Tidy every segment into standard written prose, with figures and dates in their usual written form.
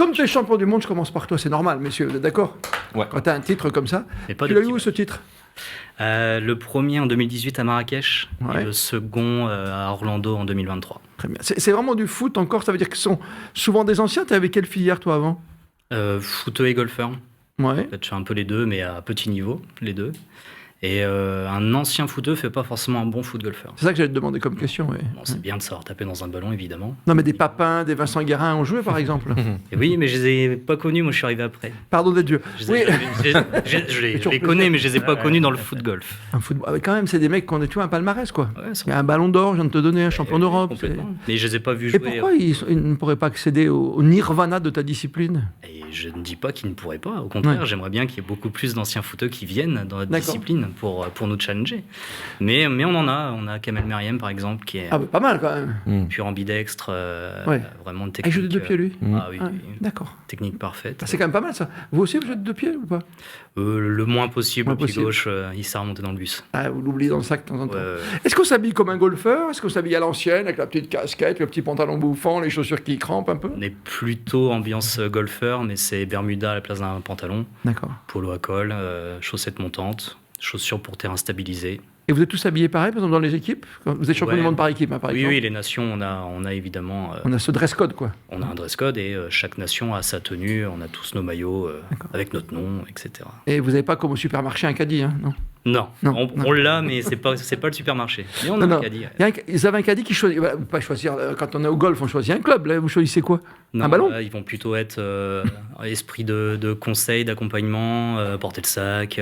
Comme tu es champion du monde, je commence par toi, c'est normal, messieurs, vous êtes d'accord? Ouais. Quand tu as un titre comme ça, Et pas tu de l'as eu petit où ce titre? Le premier en 2018 à Marrakech Ouais. et le second à Orlando en 2023. Très bien. C'est vraiment du foot encore, ça veut dire que ce sont souvent des anciens. Tu avais quelle filière toi avant? Footeux et golfeur. Ouais. Peut-être je fais un peu les deux, mais à petit niveau, les deux. Et un ancien footeux fait pas forcément un bon foot golfeur. C'est ça que j'allais te demander comme question. Ouais. Bon, c'est bien de savoir taper dans un ballon, évidemment. Non, mais des Papins, des Vincent Guérin ont joué par exemple. Et oui, mais je les ai pas connus, moi je suis arrivé après. Pardon des dieux. Je Oui. les connais, mais je les ai pas connus dans le foot golf. Un football. Ah, mais quand même, c'est des mecs qui ont tu vois, un palmarès quoi. Ouais, Il y a un ballon d'or, je viens de te donner, un champion d'Europe. Complètement. Mais je les ai pas vus Et jouer. pourquoi ils ne pourraient pas accéder au nirvana de ta discipline? Et je ne dis pas qu'ils ne pourraient pas. Au contraire, Ouais. j'aimerais bien qu'il y ait beaucoup plus d'anciens footeux qui viennent dans notre D'accord. discipline pour nous challenger. Mais on en a. On a Kamel Meriem, par exemple, qui est Ah, bah, pas mal quand même. pur ambidextre, Ouais. vraiment de Ah, il technique. joue des deux pieds lui. Ah oui, Ah, oui. d'accord. Technique parfaite. Ah, c'est quand même pas mal ça. Vous aussi, vous jouez de deux pieds ou pas? Le moins possible, Moins le pied possible. gauche, il s'est remonté dans le bus. Ah, vous l'oubliez dans le sac de temps en temps. Ouais, ouais. Est-ce qu'on s'habille comme un golfeur? Est-ce qu'on s'habille à l'ancienne, avec la petite casquette, le petit pantalon bouffant, les chaussures qui crampent un peu? On est plutôt ambiance golfeur, mais c'est Bermuda à la place d'un pantalon, D'accord. polo à col, chaussettes montantes, chaussures pour terrain stabilisé. Et vous êtes tous habillés pareil, par exemple, dans les équipes? Vous êtes champion Ouais. du monde par équipe, hein, par Oui, exemple? oui, les nations, on a évidemment On a ce dress code, quoi. on a un dress code et chaque nation a sa tenue, on a tous nos maillots D'accord. avec notre nom, etc. Et vous n'avez pas comme au supermarché un caddie, hein, non? Non, Non, on l'a, mais c'est pas le supermarché. Mais on a Non, un non. caddie. Ils avaient un caddie qui choisit. Voilà, pas choisir. Quand on est au golf, on choisit un club. Là, vous choisissez quoi? Non, Un ballon? là, ils vont plutôt être esprit de conseil, d'accompagnement, porter le sac,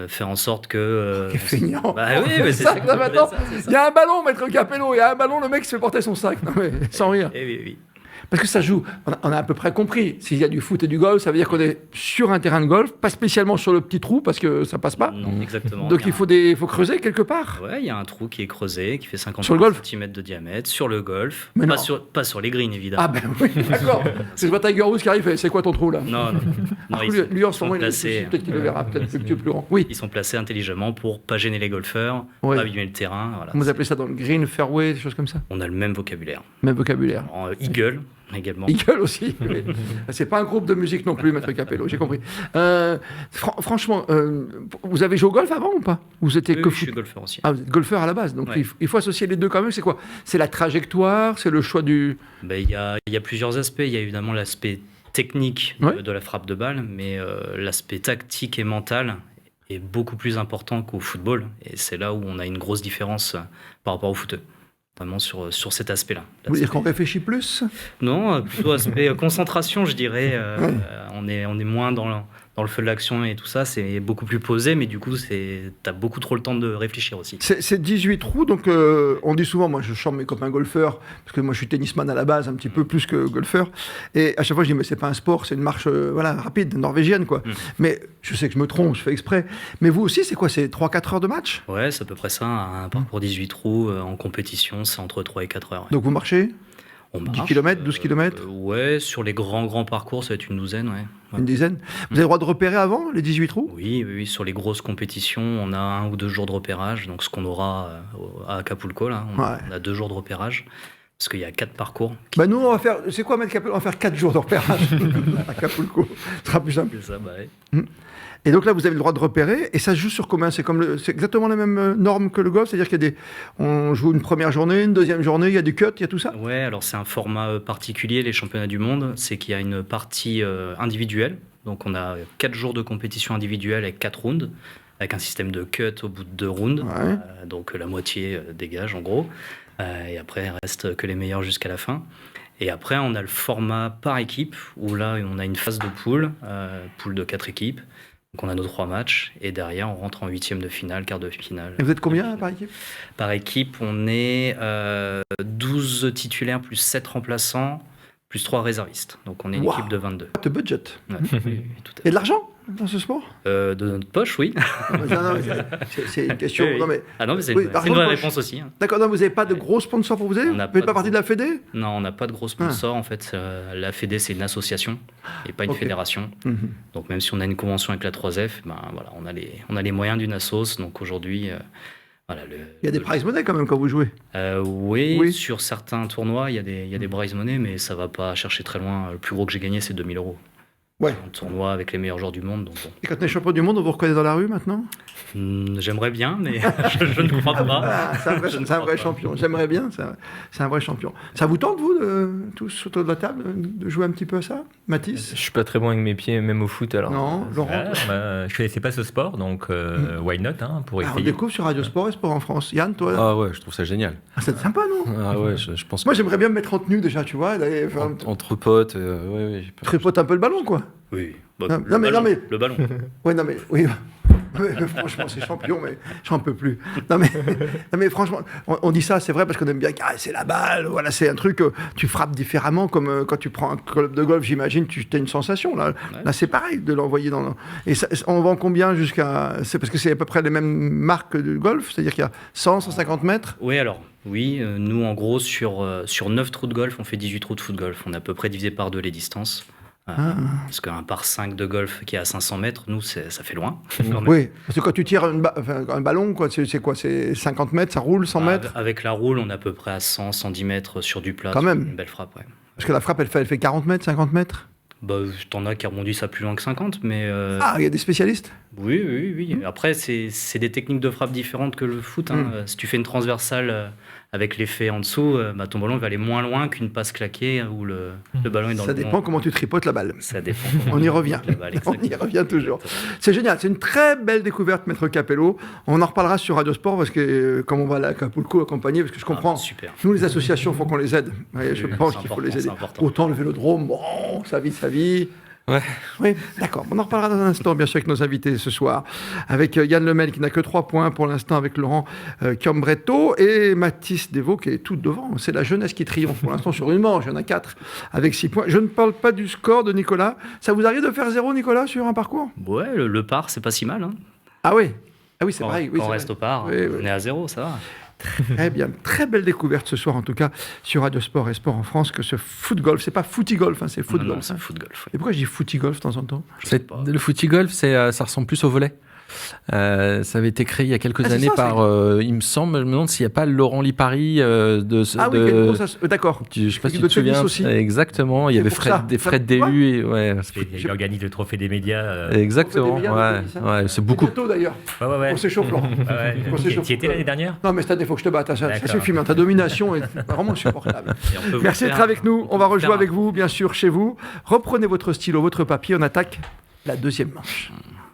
faire en sorte que. Quel feignant. Bah oui, mais c'est sac, ça. là, maintenant. c'est Il ça. y a un ballon, maître Capello. Il y a un ballon, le mec se fait porter son sac. Non, mais sans rire. Eh oui, oui. Parce que ça joue. On a à peu près compris. S'il y a du foot et du golf, ça veut dire qu'on est sur un terrain de golf, pas spécialement sur le petit trou parce que ça passe pas. Non, exactement. Donc il faut creuser quelque part. Ouais, il y a un trou qui est creusé, qui fait 50 Sur le golf cm de diamètre, sur le golf. Mais non. Pas sur les greens, évidemment. Ah ben oui, d'accord. C'est le Tiger Woods qui arrive. Et c'est quoi ton trou là? Non, non. Non, Ah, ils lui, en ce sont moment, placés, peut-être qu'il le verra, peut-être que tu es plus grand. Oui. ils sont placés intelligemment pour pas gêner les golfeurs, Ouais. pas abîmer le terrain. Voilà. Vous appelez ça dans le green, fairway, des choses comme ça? On a le même vocabulaire. Même vocabulaire. En eagle également. Eagle aussi. Oui. C'est pas un groupe de musique non plus, maître Capello, j'ai compris. Franchement, vous avez joué au golf avant ou pas? Vous étiez Oui, que je suis foot. golfeur aussi. Ah, vous êtes golfeur à la base, donc Ouais. il faut associer les deux quand même. C'est quoi? C'est la trajectoire, c'est le choix du. Ben, il y a plusieurs aspects. Il y a évidemment l'aspect technique Ouais. de la frappe de balle, mais l'aspect tactique et mental est beaucoup plus important qu'au football. Et c'est là où on a une grosse différence par rapport au footeux. Vraiment sur cet aspect-là. Vous voulez dire qu'on réfléchit plus? Non, plutôt aspect concentration, je dirais. On est moins dans le feu de l'action et tout ça. C'est beaucoup plus posé, mais du coup, t'as beaucoup trop le temps de réfléchir aussi. C'est 18 trous, donc on dit souvent, moi je chante mes copains golfeurs, parce que moi je suis tennisman à la base, un petit peu plus que golfeur, et à chaque fois je dis, mais c'est pas un sport, c'est une marche voilà, rapide, norvégienne, quoi. Mais je sais que je me trompe, je fais exprès. Mais vous aussi, c'est quoi? C'est 3-4 heures de match? Ouais, c'est à peu près ça. Un parcours 18 trous en compétition, c'est entre 3 et 4 heures. Ouais. Donc vous marchez? On 10 marche, kilomètres, 12 kilomètres? Ouais, sur les grands parcours, ça va être une douzaine, ouais. Ouais. Une dizaine? Vous avez le droit de repérer avant, les 18 trous? Oui, oui, oui, sur les grosses compétitions, on a 1 ou 2 jours de repérage. Donc, ce qu'on aura à Acapulco, là, Ouais. on a 2 jours de repérage. Parce qu'il y a 4 parcours. Bah nous, on va faire, c'est quoi, maître Capello? On va faire 4 jours de repérage à Acapulco. Ce sera plus simple. C'est ça, bah ouais. Et donc là, vous avez le droit de repérer, et ça se joue sur combien? C'est exactement la même norme que le golf, c'est-à-dire on joue une première journée, une deuxième journée, il y a du cut, il y a tout ça? Ouais, alors c'est un format particulier, les championnats du monde. C'est qu'il y a une partie individuelle. Donc, on a 4 jours de compétition individuelle avec 4 rounds, avec un système de cut au bout de 2 rounds. Ouais. Donc, la moitié dégage, en gros. Et après, il reste que les meilleurs jusqu'à la fin. Et après, on a le format par équipe, où là, on a une phase de poule, poule de 4 équipes. Donc on a nos 3 matchs, et derrière, on rentre en 8e de finale, quart de finale. Et vous êtes combien par équipe? Par équipe, on est 12 titulaires, plus 7 remplaçants, plus 3 réservistes. Donc on est une Wow. équipe de 22. De budget. Ouais, oui, oui, tout Il y a de l'argent dans ce sport? de notre poche, oui. Non, mais c'est une question. Oui, oui. Non, mais, Ah non, mais c'est Oui, c'est l'argent une de vraie poche. réponse aussi. Hein. d'accord, non, vous n'avez pas de gros sponsors pour vous aider? On Vous n'a ne faites pas pas partie de la Fédé? Non, on n'a pas de gros sponsors. En fait, la Fédé, c'est une association et pas une Ok. fédération. Mhm. Donc même si on a une convention avec la 3F, ben, voilà, on a les moyens d'une assos. Donc aujourd'hui, Voilà, il y a des prize money quand même quand vous jouez. Oui, sur certains tournois, il y a des prize money, mais ça va pas chercher très loin. Le plus gros que j'ai gagné, c'est 2 000 €. Ouais. Un tournoi avec les meilleurs joueurs du monde. Donc bon. Et quand on est champion du monde, on vous reconnaît dans la rue maintenant? J'aimerais bien, mais je ne crois pas. Ah, c'est un vrai champion. J'aimerais bien, c'est un vrai champion. Ça vous tente, vous, tous autour de la table, de jouer un petit peu à ça? Mathis? Je suis pas très bon avec mes pieds, même au foot. Alors. Non, Laurent? Je connaissais pas ce sport, donc why not pour On essayer. découvre sur Radio Sport et Sport en France. Yann, toi? Ah ouais, je trouve ça génial. C'est sympa, non? Ah ouais, je pense Moi, j'aimerais bien me mettre en tenue déjà, tu vois. entre potes, ouais. Tripote un peu le ballon, quoi. Oui. Non, mais le ballon. Ouais, non, mais oui. Mais franchement, c'est champion, mais j'en peux plus. Non, mais franchement, on dit ça, c'est vrai, parce qu'on aime bien caresser la balle. Voilà, c'est un truc, tu frappes différemment, comme quand tu prends un club de golf, j'imagine, tu as une sensation. Là, Ouais. là c'est pareil de l'envoyer dans. Et ça, on vend combien jusqu'à. C'est parce que c'est à peu près les mêmes marques de golf, c'est-à-dire qu'il y a 100, 150 mètres. Oui, alors, nous, en gros, sur 9 trous de golf, on fait 18 trous de foot golf. On a à peu près divisé par 2 les distances. Parce qu'un par 5 de golf qui est à 500 mètres, nous, ça fait loin. quand même. Oui, parce que quand tu tires un ballon, quoi, c'est quoi? C'est 50 mètres, ça roule, 100 mètres? Avec la roule, on est à peu près à 100, 110 mètres sur du plat. Quand même. Une belle frappe, ouais. Parce que la frappe, elle fait 40 mètres, 50 mètres? Bah, t'en as qui rebondissent ça plus loin que 50, mais... Ah, il y a des spécialistes? Oui. Après, c'est des techniques de frappe différentes que le foot. Si tu fais une transversale avec l'effet en dessous, ton ballon va aller moins loin qu'une passe claquée où le ballon est dans Ça le dépend comment tu tripotes la balle. Ça dépend. On y revient. La balle, On y exactement. revient toujours. Exactement. C'est génial. C'est une très belle découverte, Maître Capello. On en reparlera sur Radio Sport parce que, comme on va à Acapulco accompagner, parce que je comprends. Super. Nous, les associations, il faut qu'on les aide. Ouais, je Oui, pense c'est qu'il faut important, les aider. c'est important. Autant le vélodrome, bon, sa vie. Ouais. Oui, d'accord. On en reparlera dans un instant, bien sûr, avec nos invités ce soir. Avec Yann Lemel, qui n'a que 3 points pour l'instant, avec Laurent Chiambretto et Mathis Devaux, qui est tout devant. C'est la jeunesse qui triomphe pour l'instant sur une manche. Il y en a 4 avec 6 points. Je ne parle pas du score de Nicolas. Ça vous arrive de faire 0, Nicolas, sur un parcours? Ouais, le par, c'est pas si mal. Ah oui, c'est Quand vrai. Oui, on c'est reste vrai. au par, Oui, oui. on est à 0, ça va. Très bien, très belle découverte ce soir en tout cas sur Radio Sport et Sport en France que ce foot golf, c'est pas footy golf, c'est foot Non, golf. c'est foot golf. Et pourquoi je dis footy golf de temps en temps? Le footy golf, ça ressemble plus au volley. Ça avait été créé il y a quelques c'est années ça, par, il me semble, je me demande s'il n'y a pas Laurent Lipari d'accord. Je sais pas si De tu te souviens. tennis aussi. Exactement, il y C'est avait pour ça. des frais de Ça- DU. Et, ouais, Il organise le trophée des médias. exactement, On fait des milliards de tennis, hein. ouais, c'est beaucoup. Bientôt d'ailleurs. Ouais. On s'échauffe, Laurent. On s'échauffe. Tu étais l'année dernière? Non, mais cette année, il faut que je te batte. Ça D'accord. suffit, mais ta domination est vraiment insupportable. Et on peut vous Merci faire- d'être avec nous. On va peut rejouer faire avec vous, bien sûr, chez vous. Reprenez votre stylo, votre papier. On attaque la deuxième manche.